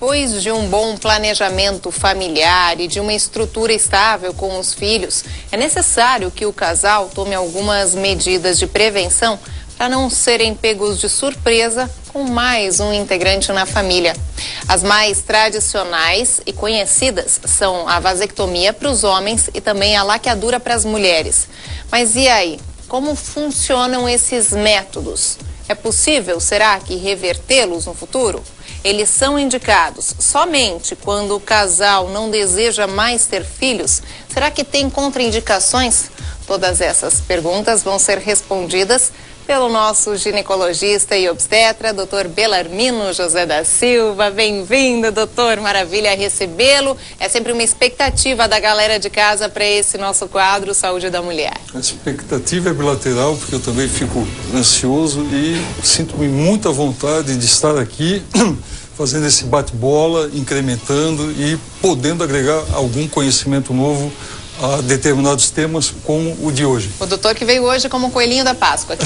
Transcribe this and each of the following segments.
depois de um bom planejamento familiar e de uma estrutura estável com os filhos, é necessário que o casal tome algumas medidas de prevenção para não serem pegos de surpresa com mais um integrante na família. As mais tradicionais e conhecidas são a vasectomia para os homens e também a laqueadura para as mulheres. Mas e aí? Como funcionam esses métodos? É possível, será que, revertê-los no futuro? Eles são indicados somente quando o casal não deseja mais ter filhos? Será que tem contraindicações? Todas essas perguntas vão ser respondidas pelo nosso ginecologista e obstetra, Dr. Belarmino José da Silva. Bem-vindo, doutor. Maravilha recebê-lo. É sempre uma expectativa da galera de casa para esse nosso quadro Saúde da Mulher. A expectativa é bilateral, porque eu também fico ansioso e sinto-me muita vontade de estar aqui fazendo esse bate-bola, incrementando e podendo agregar algum conhecimento novo a determinados temas como o de hoje. O doutor que veio hoje como coelhinho da Páscoa aqui.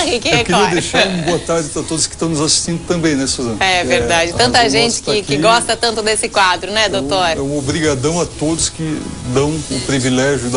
Eu queria deixar uma boa tarde para todos que estão nos assistindo também, né, Suzana? É verdade. Tanta gente que gosta tanto desse quadro, né, doutor? É um obrigadão a todos que dão o privilégio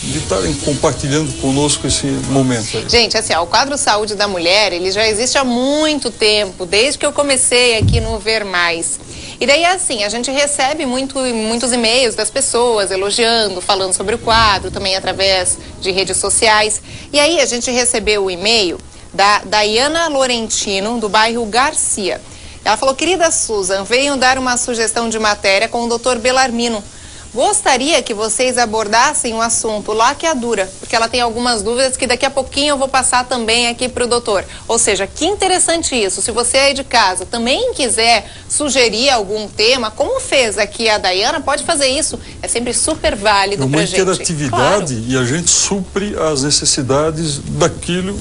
de estarem compartilhando conosco esse momento aí. Gente, assim, ó, o quadro Saúde da Mulher, ele já existe há muito tempo, desde que eu comecei aqui no Ver Mais. E daí, assim, a gente recebe muitos e-mails das pessoas elogiando, falando sobre o quadro, também através de redes sociais. E aí a gente recebeu o e-mail da Daiana Lorentino, do bairro Garcia. Ela falou: querida Susan, venho dar uma sugestão de matéria com o Dr. Belarmino. Gostaria que vocês abordassem o assunto laqueadura, porque ela tem algumas dúvidas que daqui a pouquinho eu vou passar também aqui para o doutor. Ou seja, que interessante isso. Se você aí de casa também quiser sugerir algum tema, como fez aqui a Daiana, pode fazer isso. É sempre super válido para a gente. É uma interatividade, claro. E a gente supre as necessidades daquilo,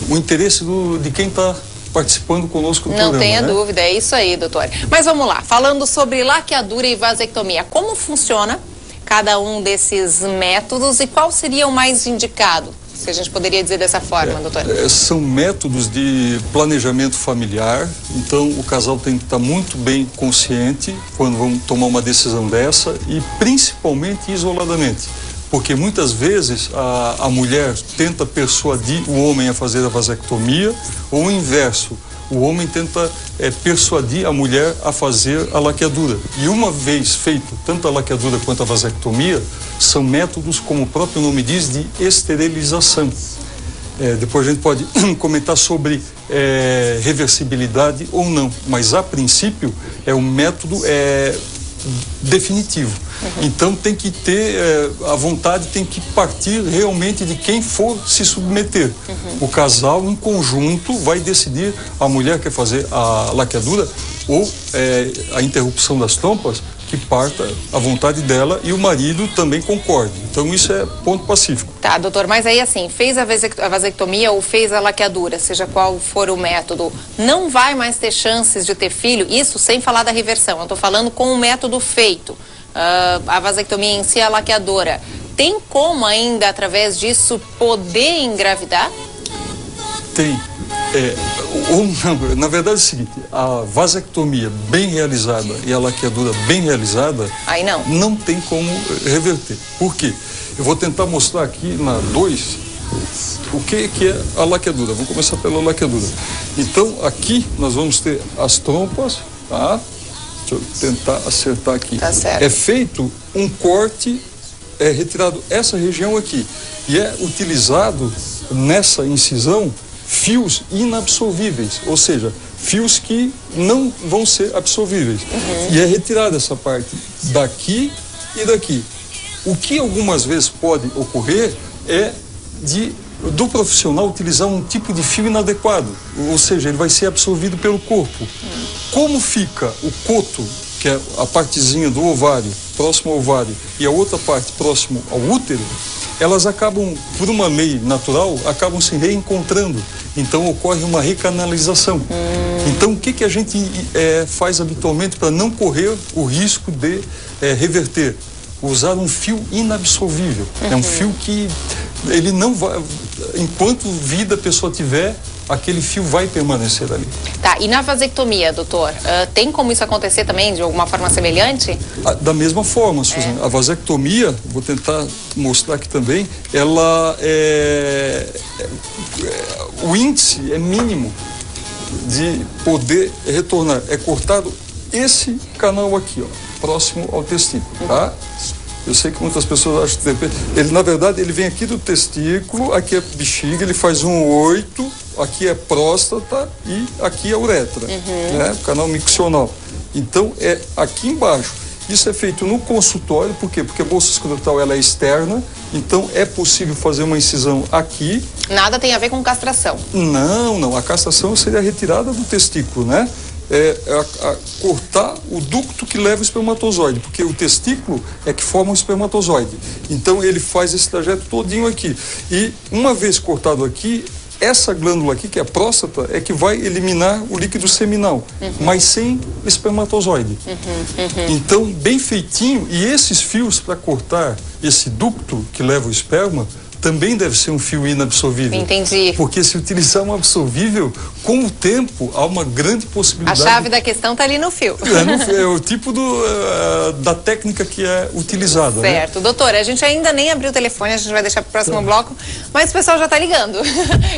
o interesse de quem está participando conosco do programa. Não tenha dúvida, é isso aí, doutor. Mas vamos lá, falando sobre laqueadura e vasectomia, como funciona cada um desses métodos e qual seria o mais indicado? Se a gente poderia dizer dessa forma, doutor. São métodos de planejamento familiar, então o casal tem que estar muito bem consciente quando vão tomar uma decisão dessa e principalmente isoladamente. Porque muitas vezes a mulher tenta persuadir o homem a fazer a vasectomia ou o inverso. O homem tenta persuadir a mulher a fazer a laqueadura. E uma vez feito tanto a laqueadura quanto a vasectomia, são métodos, como o próprio nome diz, de esterilização. Depois a gente pode comentar sobre reversibilidade ou não, mas a princípio um método definitivo. Então tem que ter a vontade, tem que partir realmente de quem for se submeter. O casal em conjunto vai decidir, a mulher quer fazer a laqueadura ou a interrupção das trompas, que parta a vontade dela e o marido também concorde. Então isso é ponto pacífico. Tá, doutor, mas aí assim, fez a vasectomia ou fez a laqueadura, seja qual for o método, não vai mais ter chances de ter filho? Isso sem falar da reversão, eu tô falando com o método feito. A vasectomia em si, a laqueadora, tem como ainda, através disso, poder engravidar? Tem. Ou não, na verdade é o seguinte, a vasectomia bem realizada e a laqueadura bem realizada, aí não tem como reverter. Por quê? Eu vou tentar mostrar aqui na 2 o que é a laqueadura. Vamos começar pela laqueadura. Então, aqui nós vamos ter as trompas, tá? Deixa eu tentar acertar aqui. Tá certo. É feito um corte, retirado essa região aqui. E é utilizado nessa incisão fios inabsorvíveis, ou seja, fios que não vão ser absorvíveis. E é retirada essa parte daqui e daqui. O que algumas vezes pode ocorrer é do profissional utilizar um tipo de fio inadequado, ou seja, ele vai ser absorvido pelo corpo. Como fica o coto, que é a partezinha do ovário, próximo ao ovário, e a outra parte próximo ao útero, elas acabam, por uma lei natural, acabam se reencontrando. Então ocorre uma recanalização. Então o que a gente faz habitualmente para não correr o risco de reverter? Usar um fio inabsorvível. É um fio que ele não vai, enquanto vida a pessoa tiver, aquele fio vai permanecer ali. Tá, e na vasectomia, doutor, tem como isso acontecer também de alguma forma semelhante? Da mesma forma, Suzana. A vasectomia, vou tentar mostrar aqui também, ela o índice é mínimo de poder retornar. É cortado esse canal aqui, ó, próximo ao testículo, tá? Eu sei que muitas pessoas acham que ele, na verdade, ele vem aqui do testículo, aqui é bexiga, ele faz um 8, aqui é próstata e aqui é uretra, né? Canal miccional. Então, é aqui embaixo. Isso é feito no consultório, por quê? Porque a bolsa escrotal ela é externa, então é possível fazer uma incisão aqui. Nada tem a ver com castração? Não. A castração seria a retirada do testículo, né? Cortar o ducto que leva o espermatozoide, porque o testículo é que forma o espermatozoide. Então ele faz esse trajeto todinho aqui. E uma vez cortado aqui, essa glândula aqui, que é a próstata, é que vai eliminar o líquido seminal, mas sem espermatozoide. Então, bem feitinho, e esses fios para cortar esse ducto que leva o esperma, também deve ser um fio inabsorvível. Entendi. Porque se utilizar um absorvível, com o tempo, há uma grande possibilidade... A chave da questão está ali no fio. É o tipo da técnica que é utilizada. Certo. Né? Doutora, a gente ainda nem abriu o telefone, a gente vai deixar para o próximo bloco, mas o pessoal já está ligando.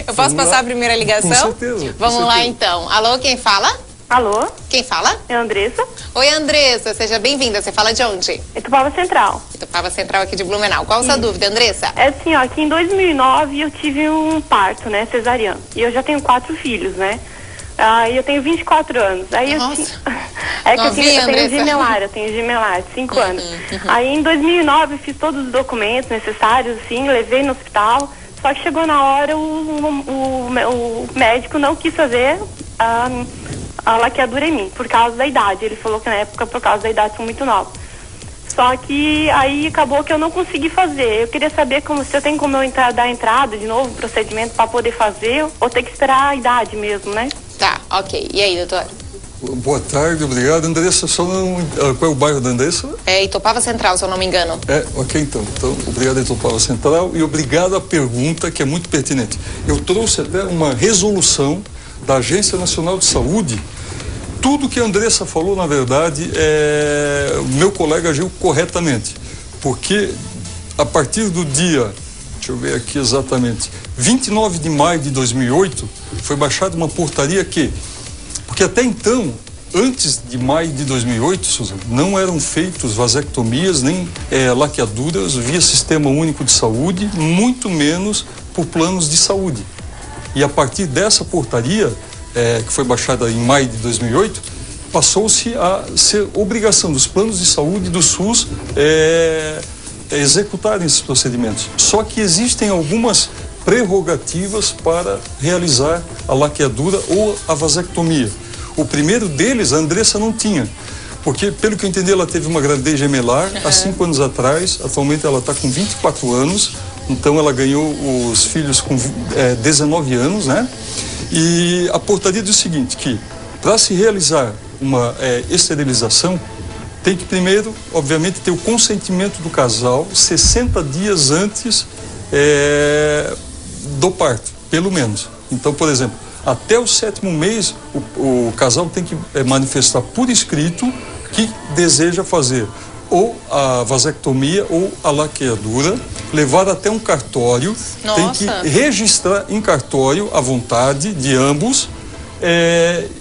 Eu posso passar a primeira ligação? Com certeza. Vamos lá, então. Alô, quem fala? Alô? Quem fala? É a Andressa. Oi, Andressa, seja bem-vinda. Você fala de onde? Itupava Central. Itupava Central aqui de Blumenau. Qual a sua dúvida, Andressa? É assim, ó, que em 2009 eu tive um parto, né, cesariano. E eu já tenho 4 filhos, né? E eu tenho 24 anos. Aí Nossa. eu tenho gemelar, 5 anos. Aí em 2009 eu fiz todos os documentos necessários, assim, levei no hospital. Só que chegou na hora, o médico não quis fazer a laqueadura em mim, por causa da idade. Ele falou que na época, por causa da idade, sou muito nova. Só que aí acabou que eu não consegui fazer. Eu queria saber se eu tenho como eu dar entrada de novo, procedimento para poder fazer, ou ter que esperar a idade mesmo, né? Tá, ok. E aí, doutor? Boa tarde, obrigado. Andressa, qual é o bairro da Andressa? É Itupava Central, se eu não me engano. Ok, então. Então, obrigado a Itupava Central e obrigado à pergunta, que é muito pertinente. Eu trouxe até uma resolução da Agência Nacional de Saúde. Tudo que a Andressa falou, na verdade, o meu colega agiu corretamente. Porque a partir do dia, deixa eu ver aqui exatamente, 29 de maio de 2008, foi baixada uma portaria porque até então, antes de maio de 2008, Suzana, não eram feitos vasectomias nem laqueaduras via Sistema Único de Saúde, muito menos por planos de saúde. E a partir dessa portaria, que foi baixada em maio de 2008, passou-se a ser obrigação dos planos de saúde do SUS executarem esses procedimentos. Só que existem algumas prerrogativas para realizar a laqueadura ou a vasectomia. O primeiro deles, a Andressa não tinha, porque, pelo que eu entendi, ela teve uma gravidez gemelar há 5 anos atrás. Atualmente ela está com 24 anos, então ela ganhou os filhos com 19 anos, né? E a portaria diz o seguinte, que para se realizar uma esterilização, tem que primeiro, obviamente, ter o consentimento do casal 60 dias antes do parto, pelo menos. Então, por exemplo, até o 7º mês, o casal tem que manifestar por escrito que deseja fazer ou a vasectomia ou a laqueadura, levar até um cartório, tem que registrar em cartório a vontade de ambos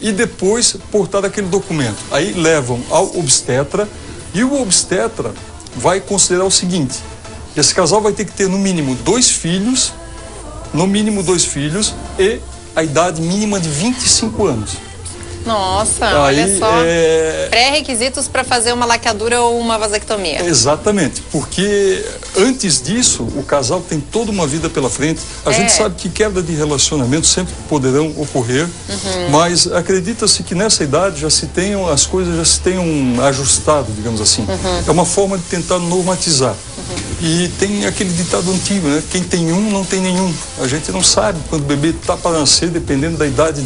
e depois portar aquele documento. Aí levam ao obstetra e o obstetra vai considerar o seguinte: esse casal vai ter que ter no mínimo 2 filhos, e a idade mínima de 25 anos. Nossa, olha só. Pré-requisitos para fazer uma laqueadura ou uma vasectomia. Exatamente, porque antes disso, o casal tem toda uma vida pela frente. A gente sabe que quebra de relacionamento sempre poderão ocorrer, mas acredita-se que nessa idade as coisas já se tenham ajustado, digamos assim. É uma forma de tentar normatizar. E tem aquele ditado antigo, né? Quem tem um, não tem nenhum. A gente não sabe quando o bebê está para nascer, dependendo da idade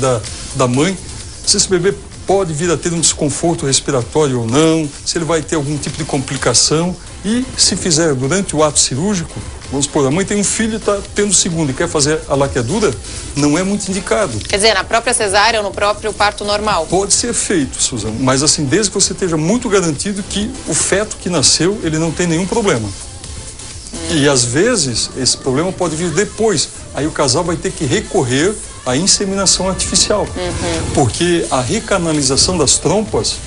da mãe, se esse bebê pode vir a ter um desconforto respiratório ou não, se ele vai ter algum tipo de complicação. E se fizer durante o ato cirúrgico, vamos supor, a mãe tem um filho e está tendo o segundo e quer fazer a laqueadura, não é muito indicado. Quer dizer, na própria cesárea ou no próprio parto normal? Pode ser feito, Suzana, mas assim, desde que você esteja muito garantido que o feto que nasceu, ele não tem nenhum problema. E às vezes, esse problema pode vir depois. Aí o casal vai ter que recorrer à inseminação artificial. Porque a recanalização das trompas,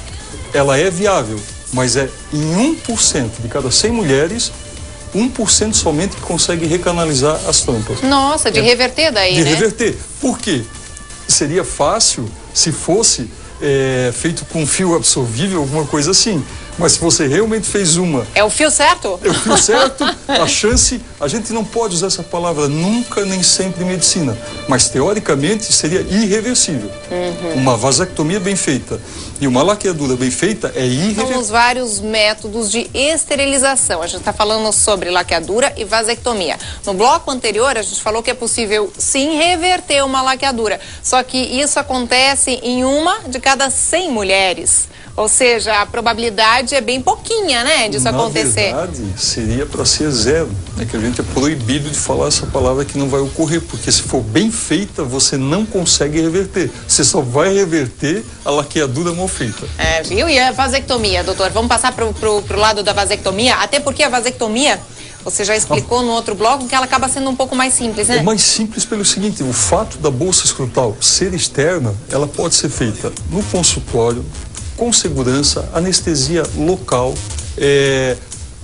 ela é viável, mas é em 1% de cada 100 mulheres, 1% somente que consegue recanalizar as trompas. Nossa, de reverter daí, de né? De reverter. Por quê? Seria fácil se fosse feito com fio absorvível, alguma coisa assim. Mas se você realmente fez uma... É o fio certo? É o fio certo, a chance... A gente não pode usar essa palavra nunca nem sempre em medicina, mas teoricamente seria irreversível. Uma vasectomia bem feita e uma laqueadura bem feita é irreversível. São os vários métodos de esterilização. A gente está falando sobre laqueadura e vasectomia. No bloco anterior, a gente falou que é possível sim reverter uma laqueadura. Só que isso acontece em 1 de cada 100 mulheres. Ou seja, a probabilidade é bem pouquinha, né, disso acontecer. Na verdade, seria para ser 0. É que a gente é proibido de falar essa palavra que não vai ocorrer, porque se for bem feita, você não consegue reverter. Você só vai reverter a laqueadura mal feita. Viu? E a vasectomia, doutor? Vamos passar pro lado da vasectomia, até porque a vasectomia, você já explicou no outro bloco que ela acaba sendo um pouco mais simples, né? É mais simples pelo seguinte, o fato da bolsa escrotal ser externa, ela pode ser feita no consultório, com segurança, anestesia local,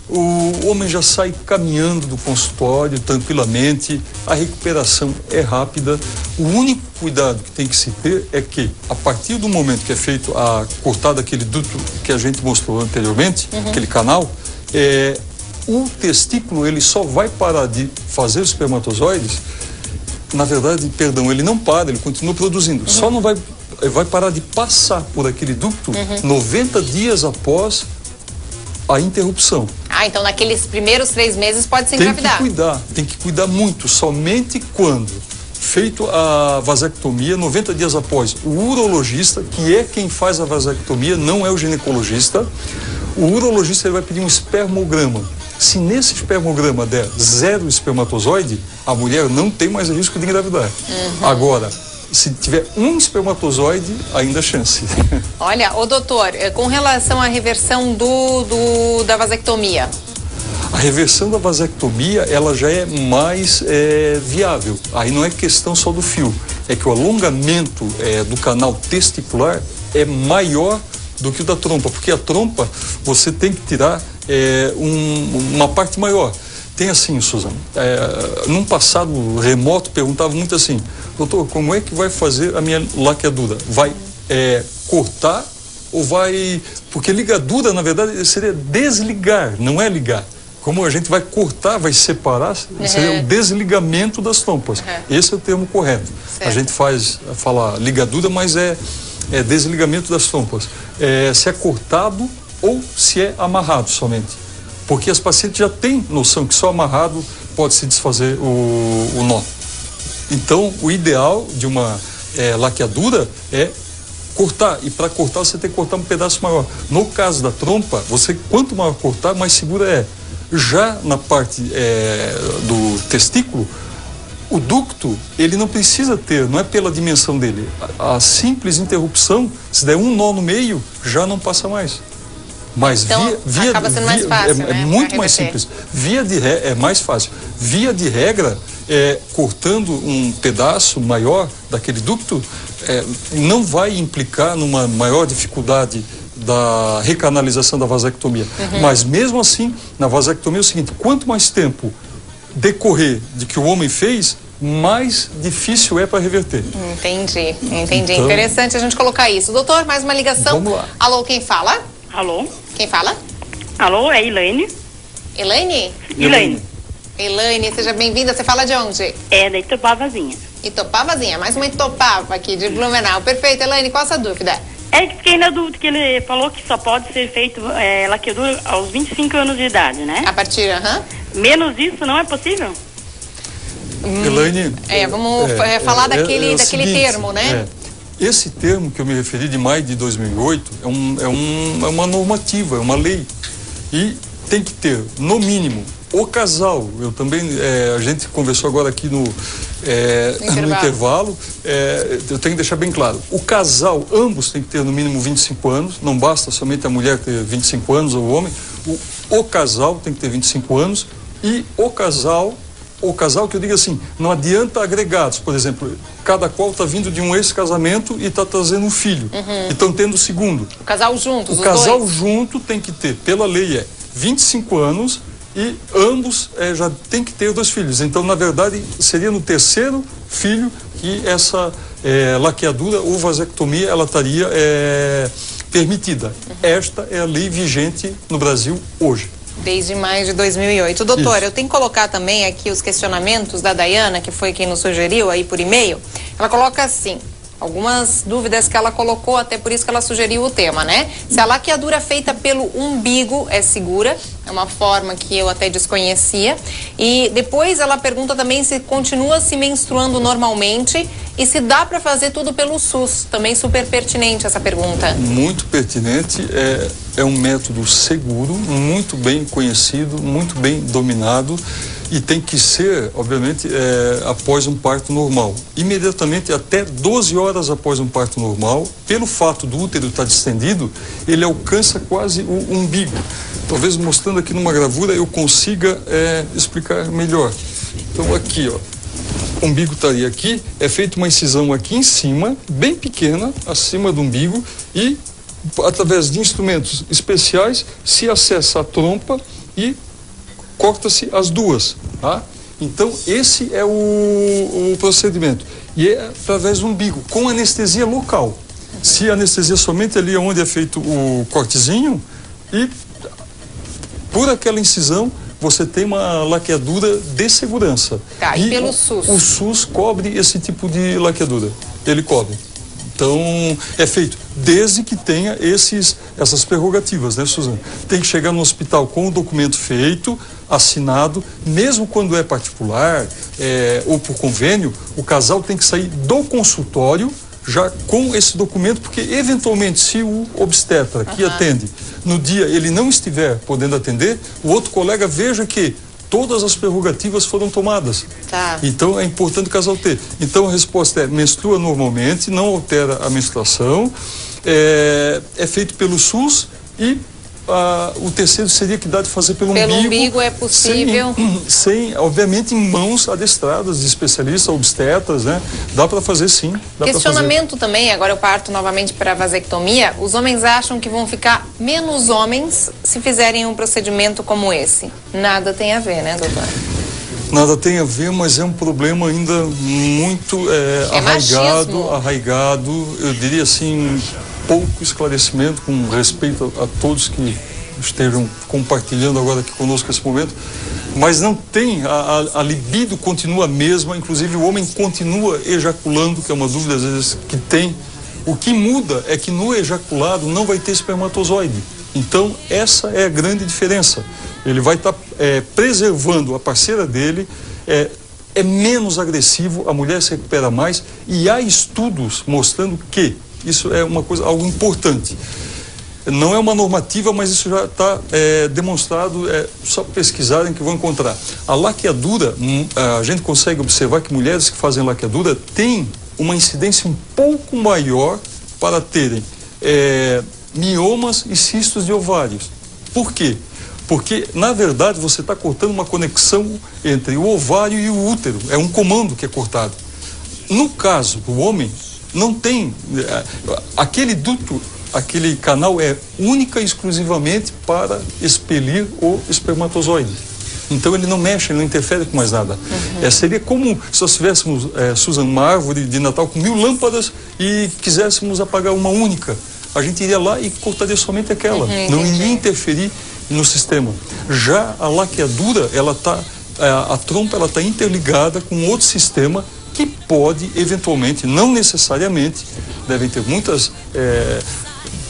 o homem já sai caminhando do consultório tranquilamente, a recuperação é rápida. O único cuidado que tem que se ter é que, a partir do momento que é feito a cortada daquele duto que a gente mostrou anteriormente, aquele canal, o testículo ele só vai parar de fazer os espermatozoides, na verdade, perdão, ele não para, ele continua produzindo, só não vai parar de passar por aquele ducto 90 dias após a interrupção. Então naqueles primeiros 3 meses pode se engravidar. Tem que cuidar muito, somente quando feito a vasectomia, 90 dias após, o urologista, que é quem faz a vasectomia, não é o ginecologista, o urologista ele vai pedir um espermograma. Se nesse espermograma der 0 espermatozoide, a mulher não tem mais risco de engravidar. Agora, se tiver um espermatozoide, ainda há chance. Olha, doutor, com relação à reversão da vasectomia. A reversão da vasectomia, ela já é mais viável. Aí não é questão só do fio. É que o alongamento do canal testicular é maior do que o da trompa. Porque a trompa, você tem que tirar uma parte maior. Tem assim, Suzana, num passado remoto, perguntava muito assim, doutor, como é que vai fazer a minha laqueadura? Vai cortar ou vai... Porque ligadura, na verdade, seria desligar, não é ligar. Como a gente vai cortar, vai separar, seria o desligamento das trompas. Esse é o termo correto. Certo. A gente fala ligadura, mas é desligamento das trompas. Se é cortado ou se é amarrado somente. Porque as pacientes já têm noção que só amarrado pode se desfazer o nó. Então, o ideal de uma laqueadura é cortar. E para cortar, você tem que cortar um pedaço maior. No caso da trompa, quanto maior cortar, mais segura é. Já na parte do testículo, o ducto, ele não precisa ter, não é pela dimensão dele. A simples interrupção, se der um nó no meio, já não passa mais. Mas então, acaba sendo mais fácil, né? É muito mais simples. É mais fácil. Via de regra, cortando um pedaço maior daquele ducto, não vai implicar numa maior dificuldade da recanalização da vasectomia. Mas mesmo assim, na vasectomia é o seguinte, quanto mais tempo decorrer de que o homem fez, mais difícil é para reverter. Entendi. Então, interessante a gente colocar isso. Doutor, mais uma ligação. Vamos lá. Alô, quem fala? Alô? Quem fala? Alô, é Elaine. Elaine? Elaine, seja bem-vinda. Você fala de onde? Da Itopavazinha. Itopavazinha, mais uma Itopava aqui de Blumenau. Perfeito, Elaine, qual a sua dúvida? Fiquei na dúvida que ele falou que só pode ser feito laqueadura aos 25 anos de idade, né? A partir, Menos isso não é possível? Elaine... vamos falar daquele seguinte, termo, né? Esse termo que eu me referi de maio de 2008 é uma normativa, é uma lei. E tem que ter, no mínimo, o casal. Eu também, a gente conversou agora aqui no intervalo, eu tenho que deixar bem claro, o casal, ambos tem que ter no mínimo 25 anos, não basta somente a mulher ter 25 anos ou o homem, o casal tem que ter 25 anos e o casal que eu digo assim, não adianta agregados, por exemplo, cada qual está vindo de um ex-casamento e está trazendo um filho, e estão tendo o segundo. O casal juntos, o casal junto tem que ter, pela lei 25 anos e ambos já tem que ter 2 filhos. Então, na verdade, seria no terceiro filho que essa laqueadura ou vasectomia ela estaria permitida. Esta é a lei vigente no Brasil hoje. Desde maio de 2008. Doutor, eu tenho que colocar também aqui os questionamentos da Dayana, que foi quem nos sugeriu aí por e-mail. Ela coloca assim, algumas dúvidas que ela colocou, até por isso que ela sugeriu o tema, né? Se a laqueadura feita pelo umbigo é segura, é uma forma que eu até desconhecia. E depois ela pergunta também se continua se menstruando normalmente e se dá para fazer tudo pelo SUS. Também super pertinente essa pergunta. Muito pertinente, é um método seguro, muito bem conhecido, muito bem dominado e tem que ser, obviamente, após um parto normal. Imediatamente, até 12 horas após um parto normal, pelo fato do útero estar distendido, ele alcança quase o umbigo. Talvez mostrando aqui numa gravura eu consiga explicar melhor. Então aqui, ó, o umbigo estaria aqui, é feita uma incisão aqui em cima, bem pequena, acima do umbigo, e através de instrumentos especiais se acessa a trompa e corta-se as duas, tá? Então esse é o procedimento, e é através do umbigo, com anestesia local. Se anestesia somente ali onde é feito o cortezinho, e por aquela incisão você tem uma laqueadura de segurança. Tá, e pelo SUS? O SUS cobre esse tipo de laqueadura, ele cobre. Então, é feito desde que tenha essas prerrogativas, né, Suzana? Tem que chegar no hospital com o documento feito, assinado, mesmo quando é particular ou por convênio, o casal tem que sair do consultório já com esse documento, porque eventualmente se o obstetra que atende no dia ele não estiver podendo atender, o outro colega veja que todas as prerrogativas foram tomadas. Tá. Então é importante o casal ter. Então a resposta é: menstrua normalmente, não altera a menstruação, é feito pelo SUS e o terceiro seria que dá de fazer pelo umbigo. Pelo umbigo é possível? Sem, obviamente, em mãos adestradas de especialistas, obstetras, né? Dá para fazer sim. Questionamento também, agora eu parto novamente para a vasectomia. Os homens acham que vão ficar menos homens se fizerem um procedimento como esse. Nada tem a ver, né, doutor? Nada tem a ver, mas é um problema ainda muito arraigado, eu diria assim, pouco esclarecimento, com respeito a todos que estejam compartilhando agora aqui conosco esse momento, mas não tem, a libido continua a mesma, inclusive o homem continua ejaculando, que é uma dúvida às vezes que tem. O que muda é que no ejaculado não vai ter espermatozoide. Então essa é a grande diferença. Ele vai estar preservando a parceira dele, é menos agressivo, a mulher se recupera mais, e há estudos mostrando que isso é algo importante. Não é uma normativa, mas isso já está demonstrado, só pesquisarem que vão encontrar. A laqueadura, a gente consegue observar que mulheres que fazem laqueadura têm uma incidência um pouco maior para terem miomas e cistos de ovários. Por quê? Porque, na verdade, você está cortando uma conexão entre o ovário e o útero. É um comando que é cortado. No caso do homem, não tem. Aquele duto, aquele canal é única e exclusivamente para expelir o espermatozoide. Então ele não mexe, ele não interfere com mais nada. Seria como se nós tivéssemos, Susan, uma árvore de Natal com 1000 lâmpadas e quiséssemos apagar uma única. A gente iria lá e cortaria somente aquela. Não iria interferir no sistema. Já a laqueadura, a trompa ela está interligada com outro sistema que pode, eventualmente, não necessariamente, devem ter muitas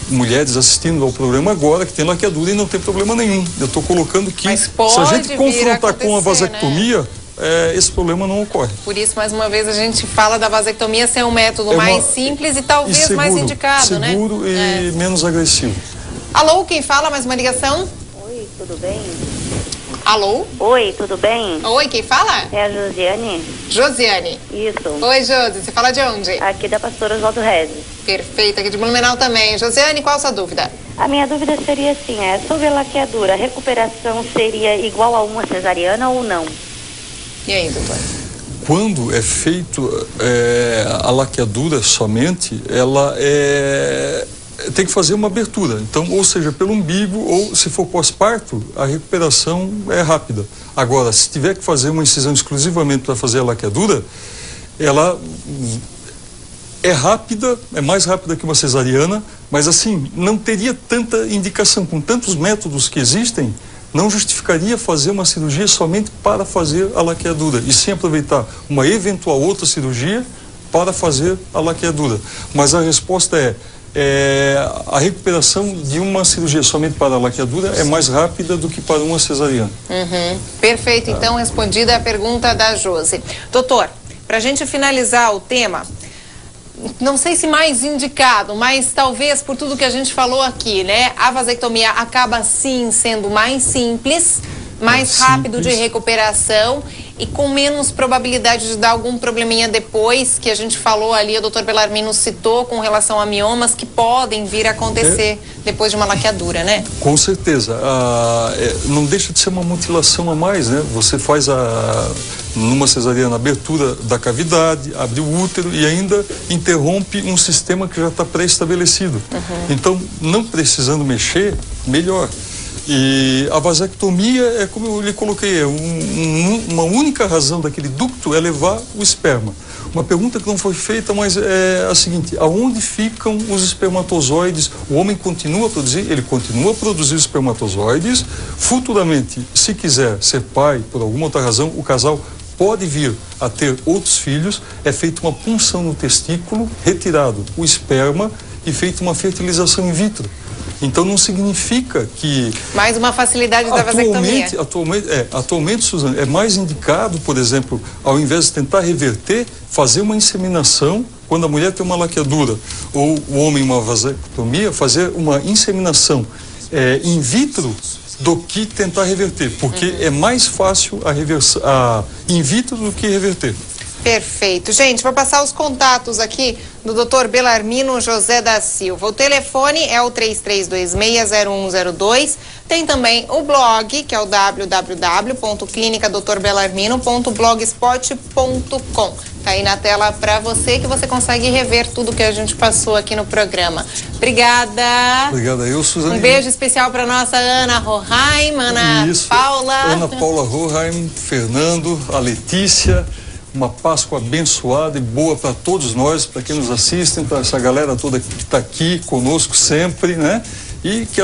mulheres assistindo ao programa agora que tem laqueadura e não tem problema nenhum. Eu estou colocando que se a gente confrontar com a vasectomia, né? Esse problema não ocorre. Por isso, mais uma vez, a gente fala da vasectomia ser um método mais simples e talvez seguro, mais indicado, seguro, né? E menos agressivo. Alô, quem fala? Mais uma ligação? Oi, tudo bem? Alô? Oi, tudo bem? Oi, quem fala? É a Josiane. Josiane. Isso. Oi, Josi, você fala de onde? Aqui da Pastora Oswaldo Regis. Perfeito, aqui de Blumenau também. Josiane, qual a sua dúvida? A minha dúvida seria assim, sobre a laqueadura, a recuperação seria igual a uma cesariana ou não? E aí, doutor? Quando é feito a laqueadura somente, ela tem que fazer uma abertura. Então, ou seja, pelo umbigo, ou se for pós-parto, a recuperação é rápida. Agora, se tiver que fazer uma incisão exclusivamente para fazer a laqueadura, ela é rápida, é mais rápida que uma cesariana, mas assim, não teria tanta indicação. Com tantos métodos que existem, não justificaria fazer uma cirurgia somente para fazer a laqueadura, e sim aproveitar uma eventual outra cirurgia para fazer a laqueadura. Mas a resposta a recuperação de uma cirurgia somente para a laqueadura é mais rápida do que para uma cesariana. Perfeito, então respondida a pergunta da Josi. Doutor, para a gente finalizar o tema, não sei se mais indicado, mas talvez por tudo que a gente falou aqui, né? A vasectomia acaba sim sendo mais simples, mais rápido de recuperação e com menos probabilidade de dar algum probleminha depois, que a gente falou ali, o doutor Bellarmino citou com relação a miomas que podem vir a acontecer depois de uma laqueadura, né? Com certeza. Não deixa de ser uma mutilação a mais, né? Você faz numa cesariana a abertura da cavidade, abre o útero e ainda interrompe um sistema que já está pré-estabelecido. Então, não precisando mexer, melhor. E a vasectomia é como eu lhe coloquei, uma única razão daquele ducto é levar o esperma. Uma pergunta que não foi feita, mas é a seguinte: aonde ficam os espermatozoides? O homem continua a produzir, ele continua a produzir espermatozoides. Futuramente, se quiser ser pai, por alguma outra razão, o casal pode vir a ter outros filhos. É feita uma punção no testículo, retirado o esperma e feita uma fertilização in vitro. Então não significa que... Mais uma facilidade da vasectomia. Atualmente, Suzana, é mais indicado, por exemplo, ao invés de tentar reverter, fazer uma inseminação, quando a mulher tem uma laqueadura, ou o homem uma vasectomia, fazer uma inseminação in vitro do que tentar reverter, porque é mais fácil a in vitro do que reverter. Perfeito. Gente, vou passar os contatos aqui do Dr. Bellarmino José da Silva. O telefone é o 33260102. Tem também o blog, que é o www.clinicadrbellarmino.blogspot.com. Tá aí na tela para você, que você consegue rever tudo que a gente passou aqui no programa. Obrigada. Obrigada eu, Suzana. Um beijo especial para nossa Ana Roheim, Ana Paula. Ana Paula Roheim, Fernando, a Letícia. Uma Páscoa abençoada e boa para todos nós, para quem nos assistem, para essa galera toda que está aqui conosco sempre, né? E que